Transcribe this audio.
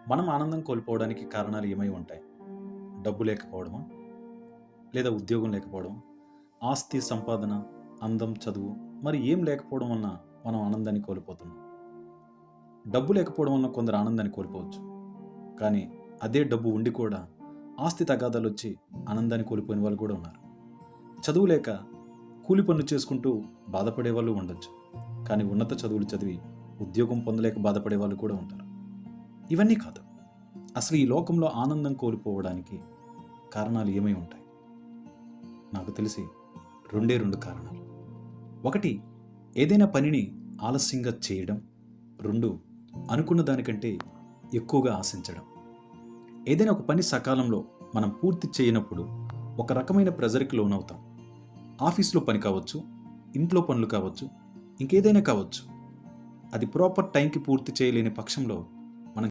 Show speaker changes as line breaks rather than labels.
మనం ఆనందం కోల్పోవడానికి కారణాలు ఏమై ఉంటాయి? డబ్బు లేకపోవడమా? లేదా ఉద్యోగం లేకపోవడం, ఆస్తి, సంపాదన, అందం, చదువు మరి ఏం లేకపోవడం వలన మనం ఆనందాన్ని కోల్పోతున్నాం. డబ్బు లేకపోవడం వలన కొందరు ఆనందాన్ని కోల్పోవచ్చు. కానీ అదే డబ్బు ఉండి కూడా ఆస్తి తగాదాలొచ్చి ఆనందాన్ని కోల్పోయిన వాళ్ళు కూడా ఉన్నారు. చదువు లేక కూలి పనులు చేసుకుంటూ బాధపడే వాళ్ళు ఉండొచ్చు. కానీ ఉన్నత చదువులు చదివి ఉద్యోగం పొందలేక బాధపడే వాళ్ళు కూడా ఉంటారు. ఇవన్నీ కాదు. అసలు ఈ లోకంలో ఆనందం కోల్పోవడానికి కారణాలు ఏమై ఉంటాయి? నాకు తెలిసి రెండే రెండు కారణాలు. ఒకటి, ఏదైనా పనిని ఆలస్యంగా చేయడం. రెండు, అనుకున్న దానికంటే ఎక్కువగా ఆశించడం. ఏదైనా ఒక పని సకాలంలో మనం పూర్తి చేయనప్పుడు ఒక రకమైన ప్రెజర్కి లోనవుతాం. ఆఫీస్లో పని కావచ్చు, ఇంట్లో పనులు కావచ్చు, ఇంకేదైనా కావచ్చు. అది ప్రాపర్ టైంకి పూర్తి చేయలేని పక్షంలో